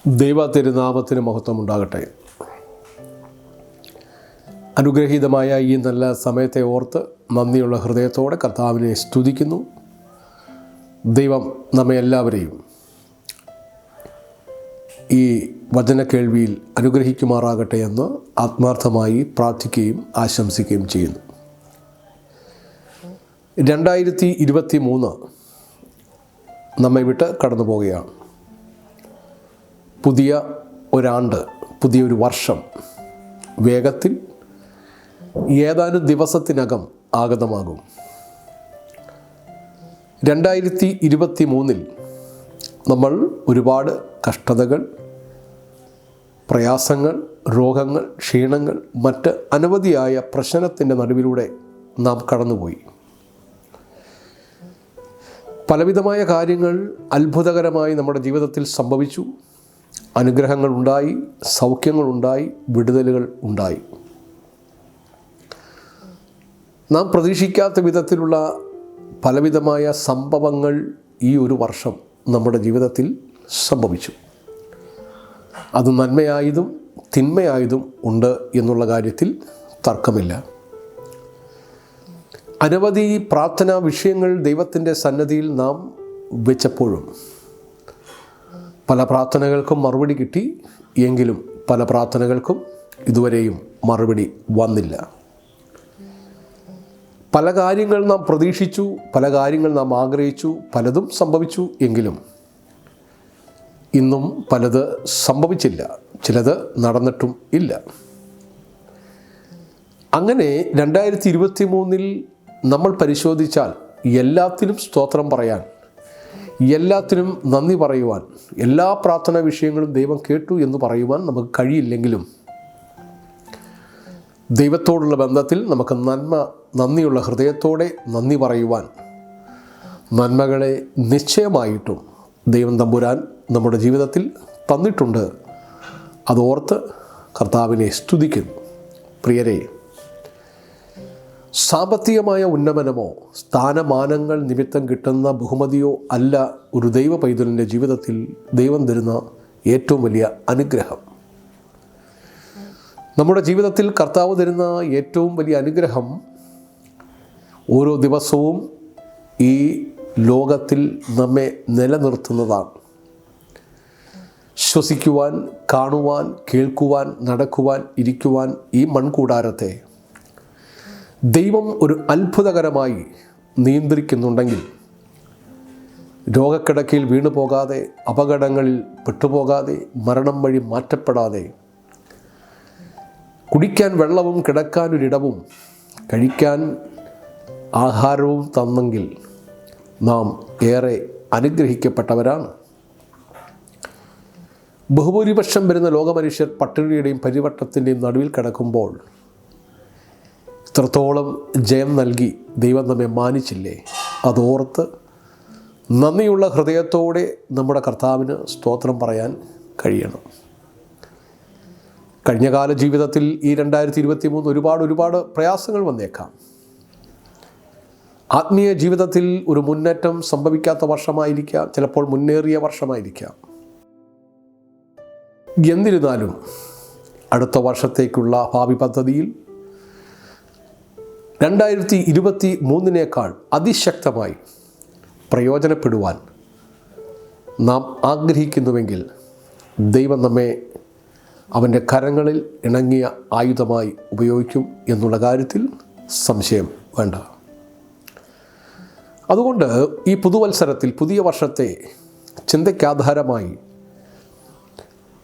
ദൈവ തിരുനാമത്തിന് മഹത്വം ഉണ്ടാകട്ടെ. അനുഗ്രഹീതമായ ഈ നല്ല സമയത്തെ ഓർത്ത് നന്ദിയുള്ള ഹൃദയത്തോടെ കർത്താവിനെ സ്തുതിക്കുന്നു. ദൈവം നമ്മെ എല്ലാവരെയും ഈ വചനക്കേൾവിയിൽ അനുഗ്രഹിക്കുമാറാകട്ടെ എന്ന് ആത്മാർത്ഥമായി പ്രാർത്ഥിക്കുകയും ആശംസിക്കുകയും ചെയ്യുന്നു. 2023 നമ്മെ വിട്ട് കടന്നു പോവുകയാണ്. പുതിയ ഒരാണ്ട്, പുതിയൊരു വർഷം വേഗത്തിൽ ഏതാനും ദിവസത്തിനകം ആഗതമാകും. 2023 നമ്മൾ ഒരുപാട് കഷ്ടതകൾ, പ്രയാസങ്ങൾ, രോഗങ്ങൾ, ക്ഷീണങ്ങൾ, മറ്റ് അനവധിയായ പ്രശ്നത്തിൻ്റെ നടുവിലൂടെ നാം കടന്നുപോയി. പലവിധമായ കാര്യങ്ങൾ അത്ഭുതകരമായി നമ്മുടെ ജീവിതത്തിൽ സംഭവിച്ചു. അനുഗ്രഹങ്ങൾ ഉണ്ടായി, സൗഖ്യങ്ങളുണ്ടായി, വിടുതലുകൾ ഉണ്ടായി. നാം പ്രതീക്ഷിക്കാത്ത വിധത്തിലുള്ള പലവിധമായ സംഭവങ്ങൾ ഈ ഒരു വർഷം നമ്മുടെ ജീവിതത്തിൽ സംഭവിച്ചു. അത് നന്മയായതും തിന്മയായതും ഉണ്ട് എന്നുള്ള കാര്യത്തിൽ തർക്കമില്ല. അനവധി പ്രാർത്ഥനാ വിഷയങ്ങൾ ദൈവത്തിൻ്റെ സന്നദ്ധിയിൽ നാം വെച്ചപ്പോഴും പല പ്രാർത്ഥനകൾക്കും മറുപടി കിട്ടി. എങ്കിലും പല പ്രാർത്ഥനകൾക്കും ഇതുവരെയും മറുപടി വന്നില്ല. പല കാര്യങ്ങൾ നാം പ്രതീക്ഷിച്ചു, പല കാര്യങ്ങൾ നാം ആഗ്രഹിച്ചു, പലതും സംഭവിച്ചു. എങ്കിലും ഇന്നും പലത് സംഭവിച്ചില്ല, ചിലത് നടന്നിട്ടും ഇല്ല. അങ്ങനെ 2023 നമ്മൾ പരിശോധിച്ചാൽ എല്ലാത്തിനും സ്തോത്രം പറയാൻ, എല്ലാത്തിനും നന്ദി പറയുവാൻ, എല്ലാ പ്രാർത്ഥനാ വിഷയങ്ങളും ദൈവം കേട്ടു എന്ന് പറയുവാൻ നമുക്ക് കഴിയില്ലെങ്കിലും ദൈവത്തോടുള്ള ബന്ധത്തിൽ നമുക്ക് നന്ദിയുള്ള ഹൃദയത്തോടെ നന്ദി പറയുവാൻ നന്മകളെ നിശ്ചയമായിട്ടും ദൈവം തമ്പുരാൻ നമ്മുടെ ജീവിതത്തിൽ തന്നിട്ടുണ്ട്. അതോർത്ത് കർത്താവിനെ സ്തുതിക്കുന്നു. പ്രിയരെ, സാമ്പത്തികമായ ഉന്നമനമോ സ്ഥാനമാനങ്ങൾ നിമിത്തം കിട്ടുന്ന ബഹുമതിയോ അല്ല ഒരു ദൈവ പൈതലിൻ്റെ ജീവിതത്തിൽ ദൈവം തരുന്ന ഏറ്റവും വലിയ അനുഗ്രഹം. നമ്മുടെ ജീവിതത്തിൽ കർത്താവ് തരുന്ന ഏറ്റവും വലിയ അനുഗ്രഹം ഓരോ ദിവസവും ഈ ലോകത്തിൽ നമ്മെ നിലനിർത്തുന്നതാണ്. ശ്വസിക്കുവാൻ, കാണുവാൻ, കേൾക്കുവാൻ, നടക്കുവാൻ, ഇരിക്കുവാൻ ഈ മൺകൂടാരത്തെ ദൈവം ഒരു അത്ഭുതകരമായി നിയന്ത്രിക്കുന്നുണ്ടെങ്കിൽ രോഗക്കിടക്കയിൽ വീണു പോകാതെ, അപകടങ്ങളിൽ പെട്ടുപോകാതെ, മരണം വഴി മാറ്റപ്പെടാതെ, കുടിക്കാൻ വെള്ളവും കിടക്കാനൊരിടവും കഴിക്കാൻ ആഹാരവും തന്നെങ്കിൽ നാം ഏറെ അനുഗ്രഹിക്കപ്പെട്ടവരാണ്. ബഹുഭൂരിപക്ഷം വരുന്ന ലോകമനുഷ്യർ പട്ടിണിയുടെയും പരിവട്ടത്തിൻ്റെയും നടുവിൽ കിടക്കുമ്പോൾ ഇത്രത്തോളം ജയം നൽകി ദൈവം നമ്മെ മാനിച്ചില്ലേ? അതോർത്ത് നന്ദിയുള്ള ഹൃദയത്തോടെ നമ്മുടെ കർത്താവിന് സ്തോത്രം പറയാൻ കഴിയണം. കഴിഞ്ഞകാല ജീവിതത്തിൽ ഈ 2023 ഒരുപാട് പ്രയാസങ്ങൾ വന്നേക്കാം. ആത്മീയ ജീവിതത്തിൽ ഒരു മുന്നേറ്റം സംഭവിക്കാത്ത വർഷമായിരിക്കാം, ചിലപ്പോൾ മുന്നേറിയ വർഷമായിരിക്കാം. എന്നിരുന്നാലും അടുത്ത വർഷത്തേക്കുള്ള ഭാവി പദ്ധതിയിൽ 2023 അതിശക്തമായി പ്രയോജനപ്പെടുവാൻ നാം ആഗ്രഹിക്കുന്നുവെങ്കിൽ ദൈവം നമ്മെ അവൻ്റെ കരങ്ങളിൽ ഇണങ്ങിയ ആയുധമായി ഉപയോഗിക്കും എന്നുള്ള കാര്യത്തിൽ സംശയം വേണ്ട. അതുകൊണ്ട് ഈ പുതുവത്സരത്തിൽ, പുതിയ വർഷത്തെ ചിന്തയ്ക്കാധാരമായി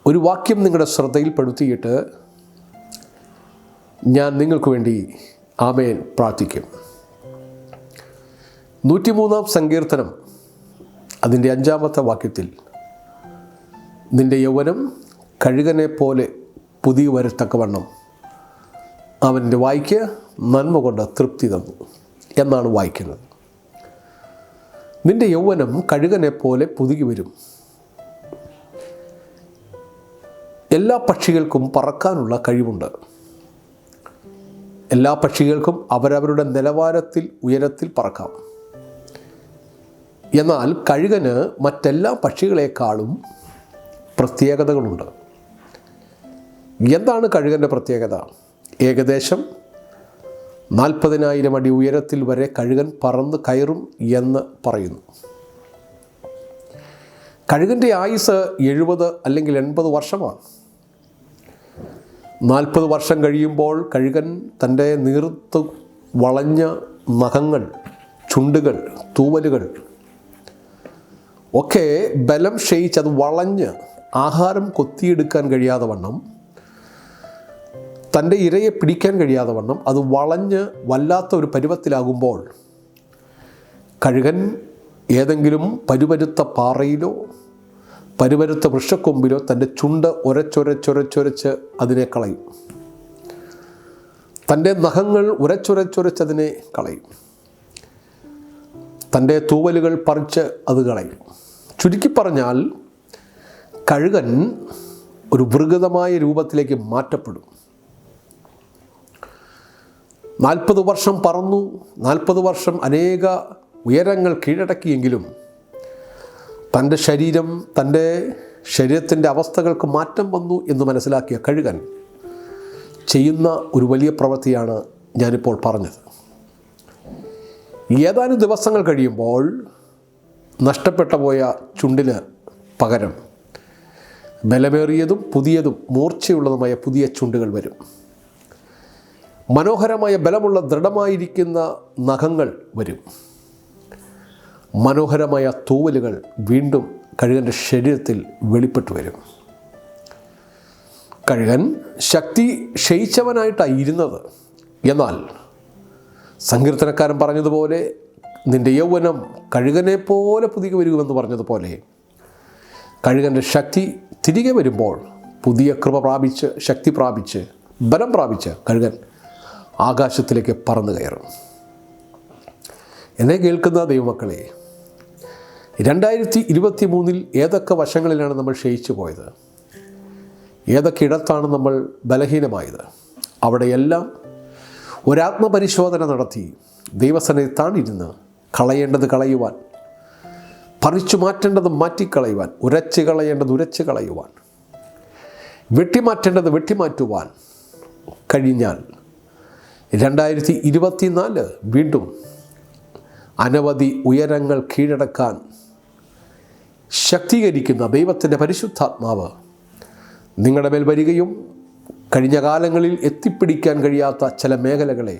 ഒരു വാക്യം നിങ്ങളുടെ ശ്രദ്ധയിൽപ്പെടുത്തിയിട്ട് ഞാൻ നിങ്ങൾക്ക് വേണ്ടി ആമേൻ പ്രാർത്ഥിക്കും. 103-ാം സങ്കീർത്തനം അതിൻ്റെ 5-ാമത്തെ വാക്യത്തിൽ, നിൻ്റെ യൗവനം കഴുകനെ പോലെ പുതിയ വരത്തക്കവണ്ണം അവൻ്റെ വായ്ക്ക് നന്മ കൊണ്ട് തൃപ്തി തന്നു എന്നാണ് വായിക്കുന്നത്. നിൻ്റെ യൗവനം കഴുകനെ പോലെ പുതുകി വരും. എല്ലാ പക്ഷികൾക്കും പറക്കാനുള്ള കഴിവുണ്ട്. എല്ലാ പക്ഷികൾക്കും അവരവരുടെ നിലവാരത്തിൽ, ഉയരത്തിൽ പറക്കാം. എന്നാൽ കഴുകന് മറ്റെല്ലാ പക്ഷികളെക്കാളും പ്രത്യേകതകളുണ്ട്. എന്താണ് കഴുകൻ്റെ പ്രത്യേകത? ഏകദേശം 40,000 അടി ഉയരത്തിൽ വരെ കഴുകൻ പറന്ന് കയറും എന്ന് പറയുന്നു. കഴുകൻ്റെ ആയുസ് 70 അല്ലെങ്കിൽ 80 വർഷമാണ്. 40 വർഷം കഴിയുമ്പോൾ കഴുകൻ തൻ്റെ നീർത്ത് വളഞ്ഞ നഖങ്ങൾ, ചുണ്ടുകൾ, തൂവലുകൾ ഒക്കെ ബലം ക്ഷയിച്ച് അത് വളഞ്ഞ് ആഹാരം കൊത്തിയെടുക്കാൻ കഴിയാതെ വണ്ണം, തൻ്റെ ഇരയെ പിടിക്കാൻ കഴിയാതെ വണ്ണം അത് വളഞ്ഞ് വല്ലാത്ത ഒരു പരുവത്തിലാകുമ്പോൾ കഴുകൻ ഏതെങ്കിലും പരുപരുത്ത പാറയിലോ പരുപരുത്ത വൃക്ഷക്കൊമ്പിലോ തൻ്റെ ചുണ്ട് ഉരച്ചൊരച്ചൊരച്ചൊരച്ച് അതിനെ കളയും. തൻ്റെ നഖങ്ങൾ ഉരച്ചൊരച്ചൊരച്ചതിനെ കളയും. തൻ്റെ തൂവലുകൾ പറിച്ച് അത് കളയും. ചുരുക്കി പറഞ്ഞാൽ കഴുകൻ ഒരു മൃഗതമായ രൂപത്തിലേക്ക് മാറ്റപ്പെടും. 40 വർഷം പറന്നു, 40 വർഷം അനേക ഉയരങ്ങൾ കീഴടക്കിയെങ്കിലും തൻ്റെ ശരീരത്തിൻ്റെ അവസ്ഥകൾക്ക് മാറ്റം വന്നു എന്ന് മനസ്സിലാക്കിയ കഴുകൻ ചെയ്യുന്ന ഒരു വലിയ പ്രവൃത്തിയാണ് ഞാനിപ്പോൾ പറഞ്ഞത്. ഏതാനും ദിവസങ്ങൾ കഴിയുമ്പോൾ നഷ്ടപ്പെട്ടു പോയ ചുണ്ടിന് പകരം ബലമേറിയതും പുതിയതും മൂർച്ചയുള്ളതുമായ പുതിയ ചുണ്ടുകൾ വരും. മനോഹരമായ ബലമുള്ള ദൃഢമായിരിക്കുന്ന നഖങ്ങൾ വരും. മനോഹരമായ തൂവലുകൾ വീണ്ടും കഴുകൻ്റെ ശരീരത്തിൽ വെളിപ്പെട്ടു വരും. കഴുകൻ ശക്തി ക്ഷയിച്ചവനായിട്ടാണ് ഇരുന്നത്. എന്നാൽ സങ്കീർത്തനക്കാരൻ പറഞ്ഞതുപോലെ നിൻ്റെ യൗവനം കഴുകനെ പോലെ പുതിയ വരുമെന്ന് പറഞ്ഞതുപോലെ കഴുകൻ്റെ ശക്തി തിരികെ വരുമ്പോൾ പുതിയ കൃപ പ്രാപിച്ച്, ശക്തി പ്രാപിച്ച്, ബലം പ്രാപിച്ച് കഴുകൻ ആകാശത്തിലേക്ക് പറന്നു കയറും. എന്നെ കേൾക്കുന്ന ദൈവമക്കളെ, 2023 ഏതൊക്കെ വശങ്ങളിലാണ് നമ്മൾ ക്ഷയിച്ചു പോയത്? ഏതൊക്കെ ഇടത്താണ് നമ്മൾ ബലഹീനമായത്? അവിടെയെല്ലാം ഒരാത്മപരിശോധന നടത്തി ദൈവസന്നിധി താണിരുന്ന് കളയേണ്ടത് കളയുവാൻ, പറിച്ചു മാറ്റേണ്ടത് മാറ്റിക്കളയുവാൻ, ഉരച്ച് കളയേണ്ടത് ഉരച്ച് കളയുവാൻ, വെട്ടിമാറ്റേണ്ടത് വെട്ടിമാറ്റുവാൻ കഴിഞ്ഞാൽ 2024 വീണ്ടും അനവധി ഉയരങ്ങൾ കീഴടക്കാൻ ശക്തീകരിക്കുന്ന ദൈവത്തിൻ്റെ പരിശുദ്ധാത്മാവ് നിങ്ങളുടെ മേൽ വരികയും കഴിഞ്ഞ കാലങ്ങളിൽ എത്തിപ്പിടിക്കാൻ കഴിയാത്ത ചില മേഖലകളെ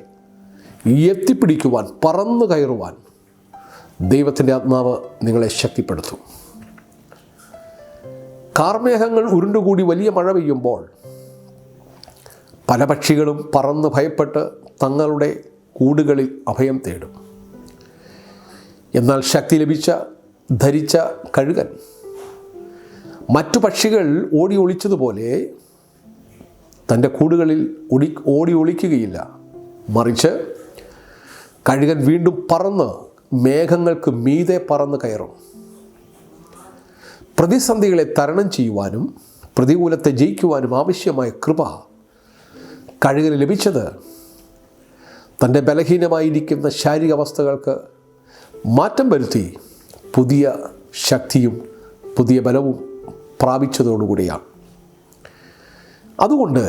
എത്തിപ്പിടിക്കുവാൻ, പറന്നു കയറുവാൻ ദൈവത്തിൻ്റെ ആത്മാവ് നിങ്ങളെ ശക്തിപ്പെടുത്തും. കാർമേഘങ്ങൾ ഉരുണ്ടുകൂടി വലിയ മഴ പെയ്യുമ്പോൾ പല പക്ഷികളും പറന്ന് ഭയപ്പെട്ട് തങ്ങളുടെ കൂടുകളിൽ അഭയം തേടും. എന്നാൽ ശക്തി ലഭിച്ച, ധരിച്ച കഴുകൻ മറ്റു പക്ഷികൾ ഓടി ഒളിച്ചതുപോലെ തൻ്റെ കൂടുകളിൽ ഓടി ഒളിക്കുകയില്ല. മറിച്ച് കഴുകൻ വീണ്ടും പറന്ന് മേഘങ്ങൾക്ക് മീതെ പറന്ന് കയറും. പ്രതിസന്ധികളെ തരണം ചെയ്യുവാനും പ്രതികൂലത്തെ ജയിക്കുവാനും ആവശ്യമായ കൃപ കഴുകന് ലഭിച്ചത് തൻ്റെ ബലഹീനമായിരിക്കുന്ന ശാരീരിക അവസ്ഥകൾക്ക് മാറ്റം വരുത്തി പുതിയ ശക്തിയും പുതിയ ബലവും പ്രാപിച്ചതോടുകൂടിയാണ്. അതുകൊണ്ട്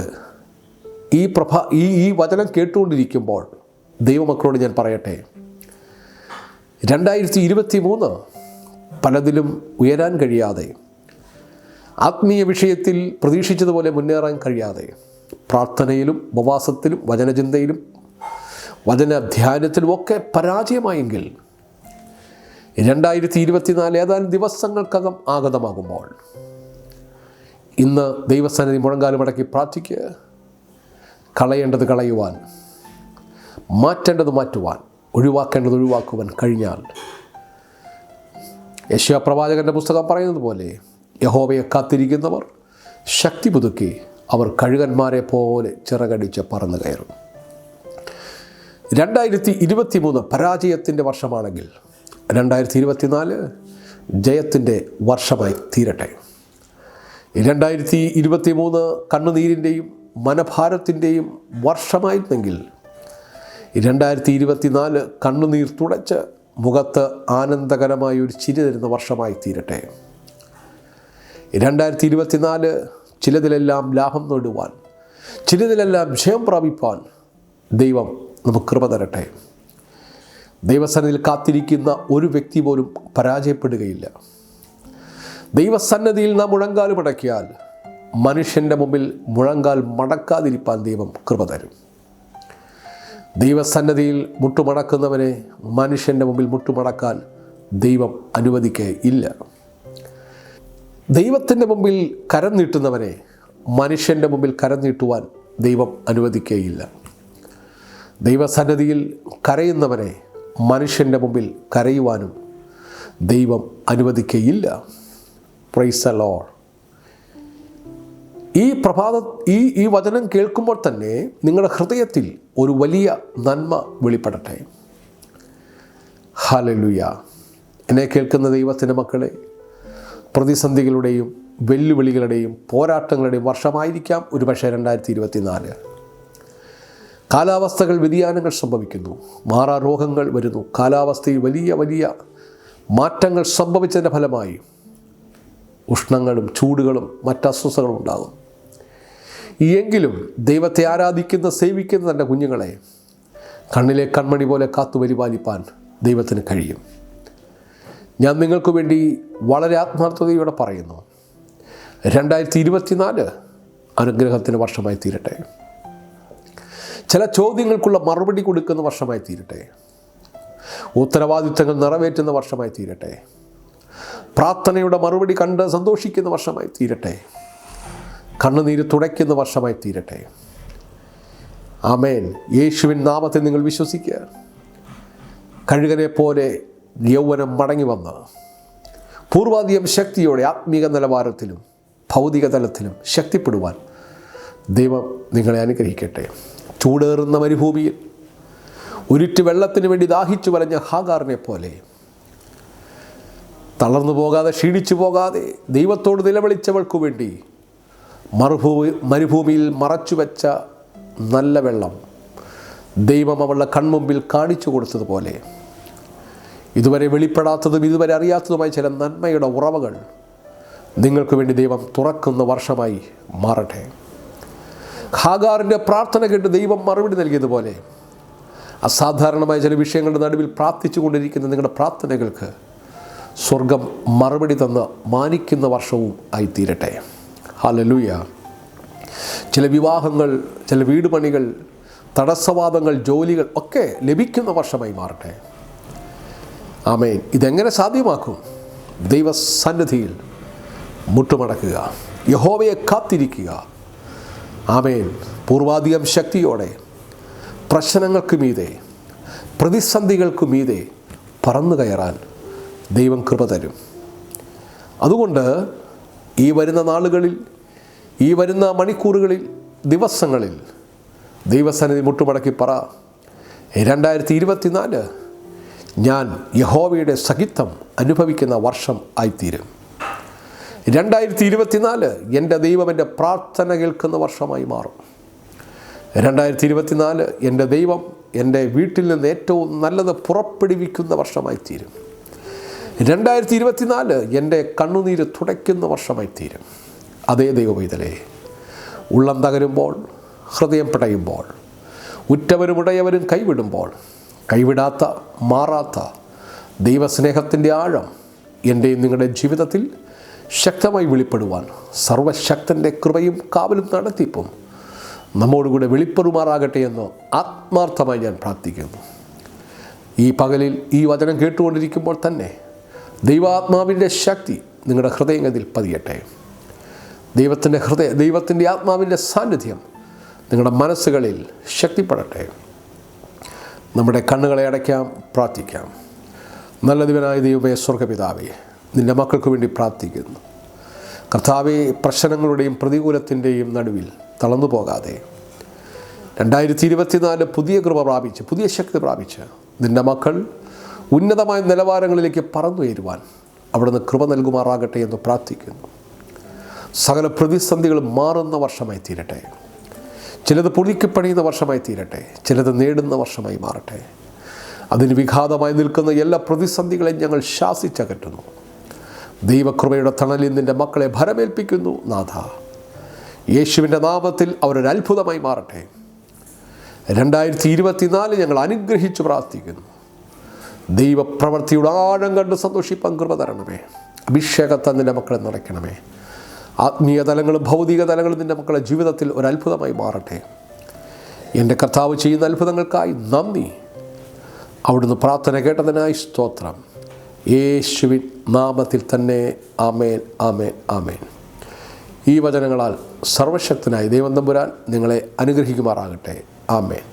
ഈ വചനം കേട്ടുകൊണ്ടിരിക്കുമ്പോൾ ദൈവമക്കളോട് ഞാൻ പറയട്ടെ, 2023 പലതിലും ഉയരാൻ കഴിയാതെ, ആത്മീയ വിഷയത്തിൽ പ്രതീക്ഷിച്ചതുപോലെ മുന്നേറാൻ കഴിയാതെ, പ്രാർത്ഥനയിലും ഉപവാസത്തിലും വചനചിന്തയിലും വചനധ്യാനത്തിലുമൊക്കെ പരാജയമായെങ്കിൽ 2024 ഏതാനും ദിവസങ്ങൾക്കകം ആഗതമാകുമ്പോൾ ഇന്ന് ദൈവസന്നിധി മുഴങ്കാലും മടക്കി പ്രാർത്ഥിക്കുക. കളയേണ്ടത് കളയുവാൻ, മാറ്റേണ്ടത് മാറ്റുവാൻ, ഒഴിവാക്കേണ്ടത് ഒഴിവാക്കുവാൻ കഴിഞ്ഞാൽ യെശയ്യാ പ്രവാചകൻ്റെ പുസ്തകം പറയുന്നത് പോലെ യഹോവയെ കാത്തിരിക്കുന്നവർ ശക്തി പുതുക്കി അവർ കഴുകന്മാരെ പോലെ ചിറകടിച്ച് പറന്നു കയറും. 2023 പരാജയത്തിൻ്റെ വർഷമാണെങ്കിൽ 2024 ജയത്തിൻ്റെ വർഷമായി തീരട്ടെ. 2023 കണ്ണുനീരിൻ്റെയും മനഭാരത്തിൻ്റെയും വർഷമായിരുന്നെങ്കിൽ 2024 കണ്ണുനീർ തുടച്ച് മുഖത്ത് ആനന്ദകരമായ ഒരു ചിരി തരുന്ന വർഷമായി തീരട്ടെ. 2024 ചിലതിലെല്ലാം ലാഭം നേടുവാൻ, ചിലതിലെല്ലാം ജയം പ്രാപിപ്പാൻ ദൈവം നമുക്ക് കൃപ തരട്ടെ. ദൈവസന്നിധിയിൽ കാത്തിരിക്കുന്ന ഒരു വ്യക്തി പോലും പരാജയപ്പെടുകയില്ല. ദൈവസന്നിധിയിൽ നാം മുഴങ്കാൽ മടക്കിയാൽ മനുഷ്യൻ്റെ മുമ്പിൽ മുഴങ്കാൽ മടക്കാതിരിപ്പാൻ ദൈവം കൃപ തരും. ദൈവസന്നിധിയിൽ മുട്ടുമടക്കുന്നവനെ മനുഷ്യൻ്റെ മുമ്പിൽ മുട്ടുമടക്കാൻ ദൈവം അനുവദിക്കുകയില്ല. ദൈവത്തിൻ്റെ മുമ്പിൽ കരം നീട്ടുന്നവനെ മനുഷ്യൻ്റെ മുമ്പിൽ കരം നീട്ടുവാൻ ദൈവം അനുവദിക്കുകയില്ല. ദൈവസന്നിധിയിൽ കരയുന്നവനെ മനുഷ്യൻ്റെ മുമ്പിൽ കരയുവാനും ദൈവം അനുവദിക്കുകയില്ല. Praise the Lord. ഈ വചനം കേൾക്കുമ്പോൾ തന്നെ നിങ്ങളുടെ ഹൃദയത്തിൽ ഒരു വലിയ നന്മ വെളിപ്പെടട്ടെ. ഹല്ലേലൂയ. എന്നെ കേൾക്കുന്ന ദൈവത്തിൻ്റെ മക്കളെ, പ്രതിസന്ധികളുടെയും വെല്ലുവിളികളുടെയും പോരാട്ടങ്ങളുടെയും വർഷമായിരിക്കാം ഒരുപക്ഷെ 2024. കാലാവസ്ഥകൾ വ്യതിയാനങ്ങൾ സംഭവിക്കുന്നു, മാറാരോഗങ്ങൾ വരുന്നു. കാലാവസ്ഥയിൽ വലിയ വലിയ മാറ്റങ്ങൾ സംഭവിച്ചതിൻ്റെ ഫലമായി ഉഷ്ണങ്ങളും ചൂടുകളും മറ്റസ്വസ്ഥകളും ഉണ്ടാകും. എങ്കിലും ദൈവത്തെ ആരാധിക്കുന്ന സേവിക്കുന്ന തൻ്റെ കുഞ്ഞുങ്ങളെ കണ്ണിലെ കൺമണി പോലെ കാത്തു പരിപാലിപ്പാൻ ദൈവത്തിന് കഴിയും. ഞാൻ നിങ്ങൾക്ക് വേണ്ടി വളരെ ആത്മാർത്ഥതയോടെ പറയുന്നു, 2024 അനുഗ്രഹത്തിൻ്റെ വർഷമായി തീരട്ടെ. ചില ചോദ്യങ്ങൾക്കുള്ള മറുപടി കൊടുക്കുന്ന വർഷമായി തീരട്ടെ. ഉത്തരവാദിത്തങ്ങൾ നിറവേറ്റുന്ന വർഷമായി തീരട്ടെ. പ്രാർത്ഥനയുടെ മറുപടി കണ്ട് സന്തോഷിക്കുന്ന വർഷമായി തീരട്ടെ. കണ്ണുനീര് തുടയ്ക്കുന്ന വർഷമായി തീരട്ടെ. ആമേൻ. യേശുവിൻ നാമത്തിൽ നിങ്ങൾ വിശ്വസിക്കുക. കഴുകനെ പോലെ യൗവനം മടങ്ങി വന്ന് പൂർവാധികം ശക്തിയോടെ ആത്മീക നിലവാരത്തിലും ഭൗതിക തലത്തിലും ശക്തിപ്പെടുവാൻ ദൈവം നിങ്ങളെ അനുഗ്രഹിക്കട്ടെ. ചൂടേറുന്ന മരുഭൂമിയിൽ ഉരുറ്റ് വെള്ളത്തിന് വേണ്ടി ദാഹിച്ചു വലഞ്ഞ ഹാഗാറിനെ പോലെ തളർന്നു പോകാതെ ക്ഷീണിച്ചു പോകാതെ ദൈവത്തോട് നിലവിളിച്ചവൾക്ക് വേണ്ടി മരുഭൂമിയിൽ മറച്ചു വെച്ച നല്ല വെള്ളം ദൈവം അവളുടെ കൺമുമ്പിൽ കാണിച്ചു കൊടുത്തതുപോലെ ഇതുവരെ വെളിപ്പെടാത്തതും ഇതുവരെ അറിയാത്തതുമായ ചില നന്മയുടെ ഉറവകൾ നിങ്ങൾക്ക് വേണ്ടി ദൈവം തുറക്കുന്ന വർഷമായി മാറട്ടെ. ഹാഗാറിൻ്റെ പ്രാർത്ഥന കേട്ട് ദൈവം മറുപടി നൽകിയതുപോലെ അസാധാരണമായ ചില വിഷയങ്ങളുടെ നടുവിൽ പ്രാർത്ഥിച്ചു കൊണ്ടിരിക്കുന്ന നിങ്ങളുടെ പ്രാർത്ഥനകൾക്ക് സ്വർഗം മറുപടി തന്ന് മാനിക്കുന്ന വർഷവും ആയിത്തീരട്ടെ. ഹല്ലേലൂയ. ചില വിവാഹങ്ങൾ, ചില വീട് പണികൾ, തടസ്സവാദങ്ങൾ, ജോലികൾ ഒക്കെ ലഭിക്കുന്ന വർഷമായി മാറട്ടെ. ആമേൻ. ഇതെങ്ങനെ സാധ്യമാക്കും? ദൈവസന്നിധിയിൽ മുട്ടുമടക്കുക, യഹോവയെ കാത്തിരിക്കുക. ആമേൻ. പൂർവാധികം ശക്തിയോടെ പ്രശ്നങ്ങൾക്ക് മീതെ, പ്രതിസന്ധികൾക്ക് മീതെ പറന്നു കയറാൻ ദൈവം കൃപ തരും. അതുകൊണ്ട് ഈ വരുന്ന നാളുകളിൽ, ഈ വരുന്ന മണിക്കൂറുകളിൽ, ദിവസങ്ങളിൽ ദൈവസന്നിധി മുട്ടുമടക്കി പറ, 2024 ഞാൻ യഹോവയുടെ സഹിത്വം അനുഭവിക്കുന്ന വർഷം ആയിത്തീരും. 2024 എൻ്റെ ദൈവം എൻ്റെ പ്രാർത്ഥന കേൾക്കുന്ന വർഷമായി മാറും. 2024 എൻ്റെ ദൈവം എൻ്റെ വീട്ടിൽ നിന്ന് ഏറ്റവും നല്ലത് പുറപ്പെടുവിക്കുന്ന വർഷമായി തീരും. 2024 എൻ്റെ കണ്ണുനീര് തുടയ്ക്കുന്ന വർഷമായി തീരും. അതേ ദൈവപൈതലേ, ഉള്ളം തകരുമ്പോൾ, ഹൃദയം പിടയുമ്പോൾ, ഉറ്റവരും ഉടയവരും കൈവിടുമ്പോൾ, കൈവിടാത്ത മാറാത്ത ദൈവസ്നേഹത്തിൻ്റെ ആഴം എൻ്റെയും നിങ്ങളുടെ ജീവിതത്തിൽ ശക്തമായി വെളിപ്പെടുവാൻ സർവശക്തൻ്റെ കൃപയും കാവലും നടത്തിപ്പും നമ്മോടുകൂടെ വെളിപ്പെടുമാറാകട്ടെ എന്ന് ആത്മാർത്ഥമായി ഞാൻ പ്രാർത്ഥിക്കുന്നു. ഈ പകലിൽ ഈ വചനം കേട്ടുകൊണ്ടിരിക്കുമ്പോൾ തന്നെ ദൈവാത്മാവിൻ്റെ ശക്തി നിങ്ങളുടെ ഹൃദയങ്ങളിൽ പതിയട്ടെ. ദൈവത്തിൻ്റെ ആത്മാവിൻ്റെ സാന്നിധ്യം നിങ്ങളുടെ മനസ്സുകളിൽ ശക്തിപ്പെടട്ടെ. നമ്മുടെ കണ്ണുകളെ അടയ്ക്കാം, പ്രാർത്ഥിക്കാം. നല്ല ദിവനായ ദൈവമേ, സ്വർഗപിതാവേ, നിൻ്റെ മക്കൾക്ക് വേണ്ടി പ്രാർത്ഥിക്കുന്നു. കർത്താവേ, പ്രശ്നങ്ങളുടെയും പ്രതികൂലത്തിൻ്റെയും നടുവിൽ തളർന്നു പോകാതെ 2024 പുതിയ കൃപ പ്രാപിച്ച്, പുതിയ ശക്തി പ്രാപിച്ച് നിൻ്റെ മക്കൾ ഉന്നതമായ നിലവാരങ്ങളിലേക്ക് പറന്നുയരുവാൻ അവിടുന്ന് കൃപ നൽകുമാറാകട്ടെ എന്ന് പ്രാർത്ഥിക്കുന്നു. സകല പ്രതിസന്ധികളും മാറുന്ന വർഷമായി തീരട്ടെ. ചിലത് പുതുക്കി പണിയുന്ന വർഷമായി തീരട്ടെ. ചിലത് നേടുന്ന വർഷമായി മാറട്ടെ. അതിന് വിഘാതമായി നിൽക്കുന്ന എല്ലാ പ്രതിസന്ധികളെയും ഞങ്ങൾ ശാസിച്ചകറ്റുന്നു. ദൈവകൃപയുടെ തണലിൽ നിൻ്റെ മക്കളെ ഭരമേൽപ്പിക്കുന്നു നാഥ. യേശുവിൻ്റെ നാമത്തിൽ അവരൊരു അത്ഭുതമായി മാറട്ടെ. 2024 ഞങ്ങൾ അനുഗ്രഹിച്ചു പ്രാർത്ഥിക്കുന്നു. ദൈവപ്രവൃത്തിയുടെ ആഴം കണ്ട് സന്തോഷിപ്പാൻ കൃപ തരണമേ. അഭിഷേകത്താൽ നിൻ്റെ മക്കളെ നിറയ്ക്കണമേ. ആത്മീയ തലങ്ങളും ഭൗതിക തലങ്ങളും നിൻ്റെ മക്കളുടെ ജീവിതത്തിൽ ഒരു അത്ഭുതമായി മാറട്ടെ. എൻ്റെ കർത്താവ് ചെയ്യുന്ന അത്ഭുതങ്ങൾക്കായി നന്ദി. അവിടുന്ന് പ്രാർത്ഥന കേട്ടതിനായി സ്തോത്രം. യേശുവിൻ നാമത്തിൽ തന്നെ ആമേൻ, ആമേൻ, ആമേൻ. ഈ വചനങ്ങളാൽ സർവശക്തനായ ദൈവം തമ്പുരാൻ നിങ്ങളെ അനുഗ്രഹിക്കുമാറാകട്ടെ. ആമേൻ.